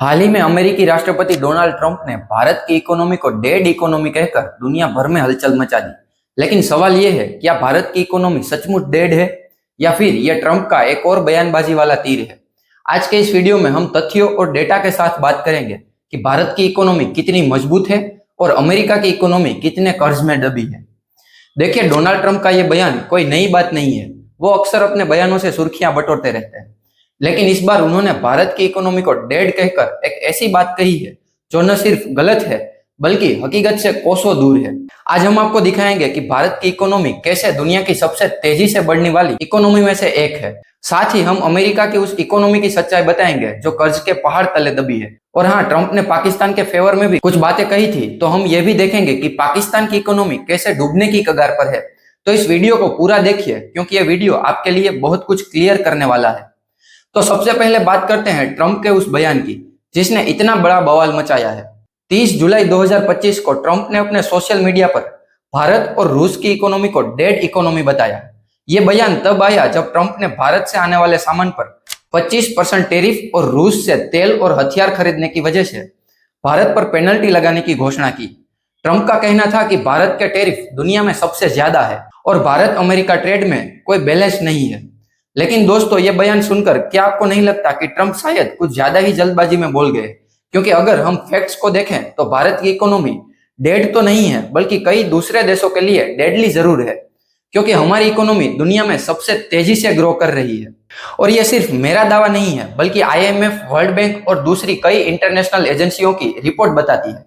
हाल ही में अमेरिकी राष्ट्रपति डोनाल्ड ट्रंप ने भारत की इकोनॉमी को डेड इकोनॉमी कहकर दुनिया भर में हलचल मचा दी। लेकिन सवाल यह है, क्या भारत की इकोनॉमी सचमुच डेड है या फिर यह ट्रंप का एक और बयानबाजी वाला तीर है? आज के इस वीडियो में हम तथ्यों और डेटा के साथ बात करेंगे कि भारत की इकोनॉमी कितनी मजबूत है और अमेरिका की इकोनॉमी कितने कर्ज में डूबी है। देखिए, डोनाल्ड ट्रंप का यह बयान कोई नई बात नहीं है। वो अक्सर अपने बयानों से सुर्खियां बटोरते रहते हैं, लेकिन इस बार उन्होंने भारत की इकोनॉमी को डेड कहकर एक ऐसी बात कही है जो न सिर्फ गलत है बल्कि हकीकत से कोसों दूर है। आज हम आपको दिखाएंगे कि भारत की इकोनॉमी कैसे दुनिया की सबसे तेजी से बढ़ने वाली इकोनॉमी में से एक है। साथ ही हम अमेरिका की उस इकोनॉमी की सच्चाई बताएंगे जो कर्ज के पहाड़ तले दबी है। और हाँ, ट्रंप ने पाकिस्तान के फेवर में भी कुछ बातें कही थी, तो हम ये भी देखेंगे कि पाकिस्तान की इकोनॉमी कैसे डूबने की कगार पर है। तो इस वीडियो को पूरा देखिए, क्योंकि यह वीडियो आपके लिए बहुत कुछ क्लियर करने वाला है। तो सबसे पहले बात करते हैं ट्रंप के उस बयान की जिसने इतना बड़ा बवाल मचाया है। 30 जुलाई 2025 को ट्रंप ने अपने सोशल मीडिया पर भारत और रूस की इकोनॉमी को डेड इकोनॉमी बताया। यह बयान तब आया जब ट्रंप ने भारत से आने वाले सामान पर 25% टैरिफ और रूस से तेल और हथियार खरीदने की वजह से भारत पर पेनल्टी लगाने की घोषणा की। ट्रंप का कहना था कि भारत के टैरिफ दुनिया में सबसे ज्यादा है और भारत अमेरिका ट्रेड में कोई बैलेंस नहीं है। लेकिन दोस्तों, यह बयान सुनकर क्या आपको नहीं लगता कि ट्रंप शायद कुछ ज्यादा ही जल्दबाजी में बोल गए? क्योंकि अगर हम फैक्ट्स को देखें तो भारत की इकोनॉमी डेड तो नहीं है, बल्कि कई दूसरे देशों के लिए डेडली जरूर है, क्योंकि हमारी इकोनॉमी दुनिया में सबसे तेजी से ग्रो कर रही है। और यह सिर्फ मेरा दावा नहीं है, बल्कि IMF, वर्ल्ड बैंक और दूसरी कई इंटरनेशनल एजेंसियों की रिपोर्ट बताती है।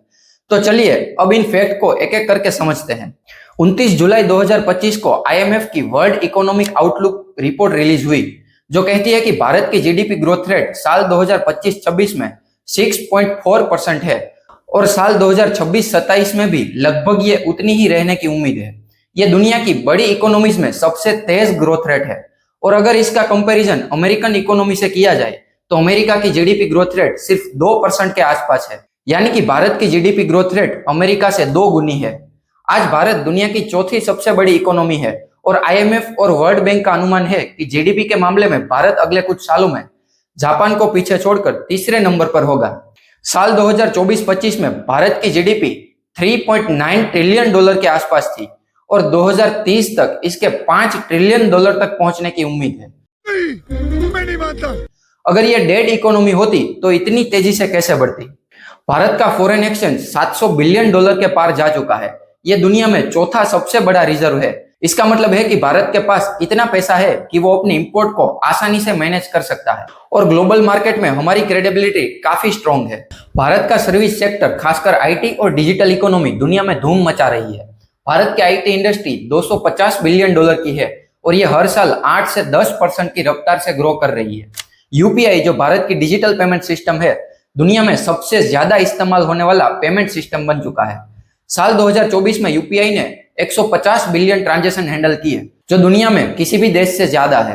तो चलिए अब इन फैक्ट को एक एक करके समझते हैं। 29 जुलाई 2025 को IMF की world economic outlook report release हुई, जो कहती है कि भारत की जीडीपी ग्रोथ रेट साल 2025-26 में 6.4% है और साल 2026-27 में भी लगभग ये उतनी ही रहने की उम्मीद है। ये दुनिया की बड़ी इकोनॉमीज में सबसे तेज ग्रोथ रेट है। और अगर इसका कंपैरिजन अमेरिकन इकोनॉमी से किया जाए तो अमेरिका की जीडीपी ग्रोथ रेट सिर्फ 2% के आसपास है, यानी कि भारत की जीडीपी ग्रोथ रेट अमेरिका से 2 गुनी है। आज भारत दुनिया की चौथी सबसे बड़ी इकोनॉमी है और IMF और वर्ल्ड बैंक का अनुमान है कि जीडीपी के मामले में भारत अगले कुछ सालों में जापान को पीछे छोड़कर तीसरे नंबर पर होगा। साल 2024-25 में भारत की जीडीपी $3.9 ट्रिलियन के आसपास थी और 2030 तक इसके $5 ट्रिलियन तक पहुंचने की उम्मीद है। मैं नहीं मानता। अगर यह डेड इकोनॉमी होती तो इतनी तेजी से कैसे बढ़ती? भारत का फॉरेन एक्सचेंज $700 बिलियन के पार जा चुका है। यह दुनिया में चौथा सबसे बड़ा रिजर्व है। इसका मतलब है कि भारत के पास इतना पैसा है कि वो अपनी इंपोर्ट को आसानी से मैनेज कर सकता है और ग्लोबल मार्केट में हमारी क्रेडिबिलिटी काफी स्ट्रॉन्ग है। भारत का सर्विस सेक्टर, खासकर IT और डिजिटल इकोनॉमी दुनिया में धूम मचा रही है। भारत की IT इंडस्ट्री $250 बिलियन की है और यह हर साल 8 से 10% की रफ्तार से ग्रो कर रही है। UPI, जो भारत की डिजिटल पेमेंट सिस्टम है, दुनिया में सबसे ज्यादा इस्तेमाल होने वाला पेमेंट सिस्टम बन चुका है। साल 2024 में UPI ने 150 बिलियन ट्रांजैक्शन हैंडल किए, जो दुनिया में किसी भी देश से ज्यादा है।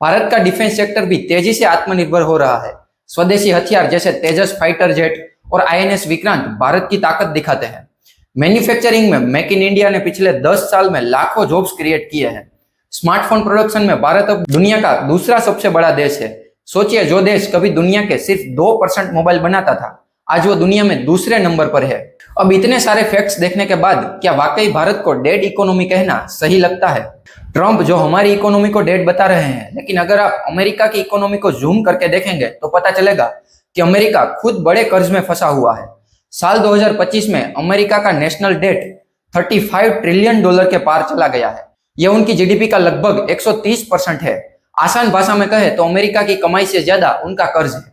भारत का डिफेंस सेक्टर भी तेजी से आत्मनिर्भर हो रहा है। स्वदेशी हथियार जैसे तेजस फाइटर जेट और INS विक्रांत भारत की ताकत दिखाते हैं। मैन्युफैक्चरिंग में मेक इन इंडिया ने पिछले 10 साल में लाखों जॉब्स क्रिएट किए हैं। स्मार्टफोन प्रोडक्शन में भारत अब दुनिया का दूसरा सबसे बड़ा देश है। सोचिए, जो देश कभी दुनिया के सिर्फ 2% मोबाइल बनाता था, आज वो दुनिया में दूसरे नंबर पर है। अब इतने सारे फैक्ट्स देखने के बाद क्या वाकई भारत को डेड इकोनॉमी कहना सही लगता है? ट्रंप जो हमारी इकोनॉमी को डेड बता रहे हैं, लेकिन अगर आप अमेरिका की इकोनॉमी को जूम करके देखेंगे तो पता चलेगा कि अमेरिका खुद बड़े कर्ज में फंसा हुआ है। साल 2025 में अमेरिका का नेशनल डेट $35 ट्रिलियन के पार चला गया है। यह उनकी जीडीपी का लगभग 130% है। आसान भाषा में कहे तो अमेरिका की कमाई से ज्यादा उनका कर्ज है।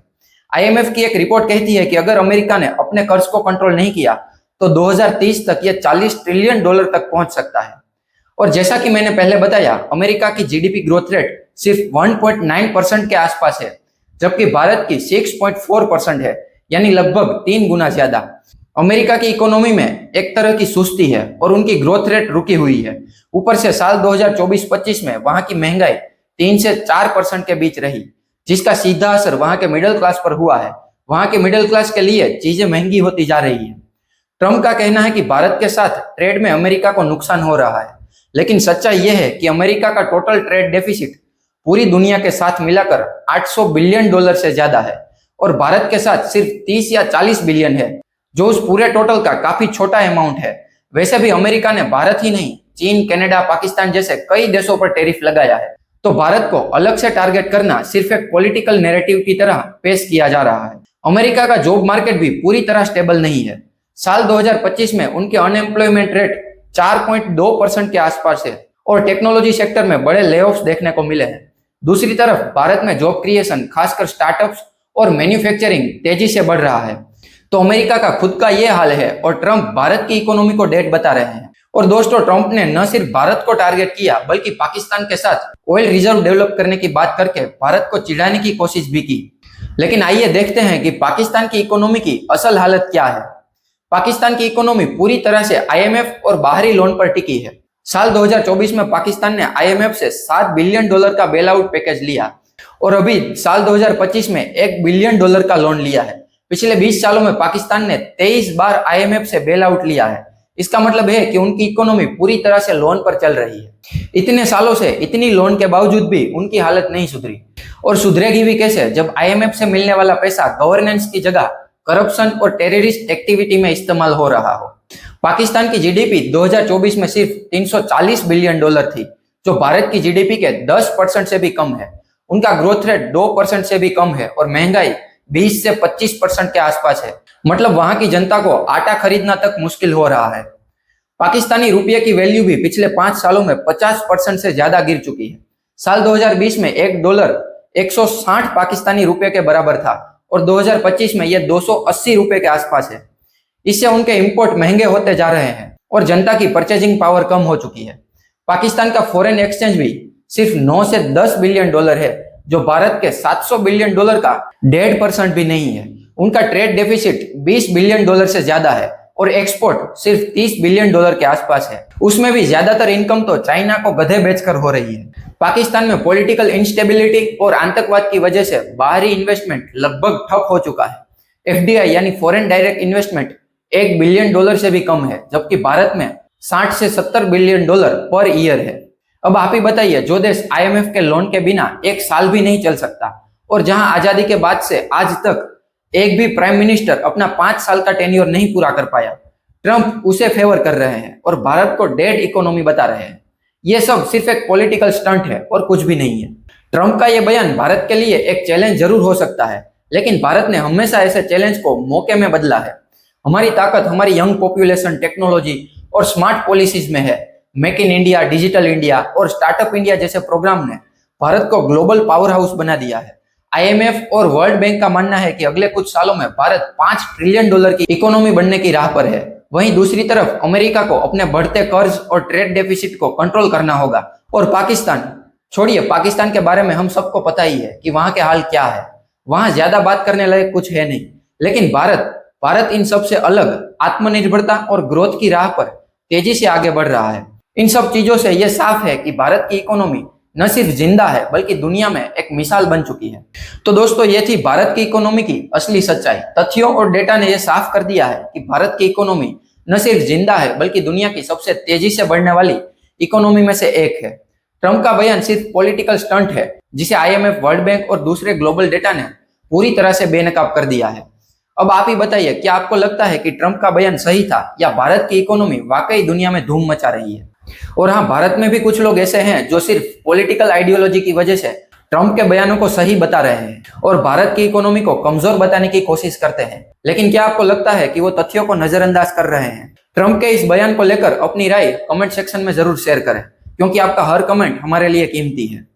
IMF की एक रिपोर्ट कहती है कि अगर अमेरिका ने अपने कर्ज को कंट्रोल नहीं किया तो 2030 तक यह $40 ट्रिलियन तक पहुंच सकता है। और जैसा कि मैंने पहले बताया, अमेरिका की जीडीपी ग्रोथ रेट सिर्फ 1.9% के आसपास है, जबकि भारत की 6.4% है, यानी लगभग 3 गुना ज्यादा। अमेरिका की इकोनॉमी में एक तरह की सुस्ती है और उनकी ग्रोथ रेट रुकी हुई है। ऊपर से साल 2024-25 में वहां की महंगाई 3 से 4% के बीच रही, जिसका सीधा असर वहां के मिडिल क्लास पर हुआ है। वहां के मिडिल क्लास के लिए चीजें महंगी होती जा रही है। ट्रंप का कहना है कि भारत के साथ ट्रेड में अमेरिका को नुकसान हो रहा है, लेकिन सच्चाई यह है कि अमेरिका का टोटल ट्रेड डेफिसिट पूरी दुनिया के साथ मिलाकर $800 बिलियन से ज्यादा है और भारत के साथ सिर्फ 30 या 40 बिलियन है, जो उस पूरे टोटल का काफी छोटा अमाउंट है। वैसे भी अमेरिका ने भारत ही नहीं, चीन, कनाडा, पाकिस्तान जैसे कई देशों पर टैरिफ लगाया है। तो भारत को अलग से टारगेट करना सिर्फ एक पॉलिटिकल नैरेटिव की तरह पेश किया जा रहा है। अमेरिका का जॉब मार्केट भी पूरी तरह स्टेबल नहीं है। साल 2025 में उनके अनएम्प्लॉयमेंट रेट 4.2% के आसपास है और टेक्नोलॉजी सेक्टर में बड़े लेऑफ्स देखने को मिले हैं। दूसरी तरफ भारत में जॉब क्रिएशन, खासकर स्टार्टअप्स और मैन्युफैक्चरिंग तेजी से बढ़ रहा है। तो अमेरिका का खुद का ये हाल है और ट्रंप भारत की इकोनॉमी को डेड बता रहे हैं। और दोस्तों, ट्रंप ने न सिर्फ भारत को टारगेट किया बल्कि पाकिस्तान के साथ ऑयल रिजर्व डेवलप करने की बात करके भारत को चिढ़ाने की कोशिश भी की। लेकिन आइए देखते हैं कि पाकिस्तान की इकोनॉमी की असल हालत क्या है। पाकिस्तान की इकोनॉमी पूरी तरह से आईएमएफ और बाहरी लोन पर टिकी है। साल 2024 में पाकिस्तान ने आईएमएफ से $7 बिलियन का बेल आउट पैकेज लिया और अभी साल 2025 में $1 बिलियन का लोन लिया है। पिछले 20 सालों में पाकिस्तान ने 23 बार आईएमएफ से बेल आउट लिया है। इसका मतलब है कि उनकी इकोनॉमी पूरी तरह से लोन पर चल रही है। इतने सालों से इतनी लोन के बावजूद भी उनकी हालत नहीं सुधरी, और सुधरेगी भी कैसे जब आईएमएफ से मिलने वाला पैसा गवर्नेंस की जगह करप्शन और टेररिस्ट एक्टिविटी में इस्तेमाल हो रहा हो। पाकिस्तान की जीडीपी 2024 में सिर्फ $340 बिलियन थी, जो भारत की जीडीपी के 10% से भी कम है। उनका ग्रोथ रेट 2% से भी कम है और महंगाई 20 से 25% के आसपास है। मतलब वहां की जनता को आटा खरीदना तक मुश्किल हो रहा है। पाकिस्तानी रुपये की वैल्यू भी पिछले 5 सालों में 50% से ज्यादा गिर चुकी है। साल 2020 में $1 160 पाकिस्तानी रुपये के बराबर था और 2025 में यह 280 रुपये के आसपास है। इससे उनके इंपोर्ट महंगे होते जा रहे हैं और जनता की परचेजिंग पावर कम हो चुकी है। पाकिस्तान का फॉरेन एक्सचेंज भी सिर्फ 9 से 10 बिलियन डॉलर है, जो भारत के $700 बिलियन का 1.5% भी नहीं है। उनका ट्रेड डेफिसिट $20 बिलियन से ज्यादा है और एक्सपोर्ट सिर्फ $30 बिलियन के आसपास है। उसमें भी ज्यादातर इनकम तो चाइना को गधे बेचकर हो रही है। पाकिस्तान में पॉलिटिकल इंस्टेबिलिटी और आतंकवाद की वजह से बाहरी इन्वेस्टमेंट लगभग ठप हो चुका है। एफडीआई यानी फॉरेन डायरेक्ट इन्वेस्टमेंट $1 बिलियन से भी कम है, जबकि भारत में 60 से 70 बिलियन डॉलर पर ईयर है। अब आप ही बताइए, जो देश आईएमएफ के लोन के बिना एक साल भी नहीं चल सकता और जहां आजादी के बाद से आज तक एक भी प्राइम मिनिस्टर अपना 5 साल का टेन्योर नहीं पूरा कर पाया, ट्रंप उसे फेवर कर रहे हैं और भारत को डेड इकोनॉमी बता रहे हैं। यह सब सिर्फ एक पॉलिटिकल स्टंट है और कुछ भी नहीं है। ट्रंप का यह बयान भारत के लिए एक चैलेंज जरूर हो सकता है, लेकिन भारत ने हमेशा ऐसे चैलेंज को मौके में बदला है। हमारी ताकत हमारी यंग पॉपुलेशन, टेक्नोलॉजी और स्मार्ट पॉलिसीज में है। Make in India, digital India और स्टार्टअप इंडिया जैसे प्रोग्राम ने भारत को ग्लोबल पावर हाउस बना दिया है। आईएमएफ और वर्ल्ड बैंक का मानना है कि अगले कुछ सालों में भारत $5 ट्रिलियन की इकोनॉमी बनने की राह पर है। वहीं दूसरी तरफ अमेरिका को अपने बढ़ते कर्ज और ट्रेड डेफिसिट को कंट्रोल करना होगा। और पाकिस्तान, छोड़िए, पाकिस्तान के बारे में हम सबको पता ही है कि वहां के हाल क्या है। वहां ज्यादा बात करने लायक कुछ है नहीं। लेकिन भारत इन सब से अलग आत्मनिर्भरता और ग्रोथ की राह पर तेजी से आगे बढ़ रहा है। इन सब चीजों से यह साफ है कि भारत की इकोनॉमी न सिर्फ जिंदा है बल्कि दुनिया में एक मिसाल बन चुकी है। तो दोस्तों, ये थी भारत की इकोनॉमी की असली सच्चाई। तथ्यों और डेटा ने यह साफ कर दिया है कि भारत की इकोनॉमी न सिर्फ जिंदा है बल्कि दुनिया की सबसे तेजी से बढ़ने वाली इकोनॉमी में से एक है। ट्रंप का बयान सिर्फ पॉलिटिकल स्टंट है, जिसे आईएमएफ, वर्ल्ड बैंक और दूसरे ग्लोबल डेटा ने पूरी तरह से बेनकाब कर दिया है। अब आप ही बताइए, क्या आपको लगता है कि ट्रंप का बयान सही था या भारत की इकोनॉमी वाकई दुनिया में धूम मचा रही है? और हाँ, भारत में भी कुछ लोग ऐसे हैं जो सिर्फ पॉलिटिकल आइडियोलॉजी की वजह से ट्रंप के बयानों को सही बता रहे हैं और भारत की इकोनॉमी को कमजोर बताने की कोशिश करते हैं। लेकिन क्या आपको लगता है कि वो तथ्यों को नजरअंदाज कर रहे हैं? ट्रंप के इस बयान को लेकर अपनी राय कमेंट सेक्शन में जरूर शेयर करें, क्योंकि आपका हर कमेंट हमारे लिए कीमती है।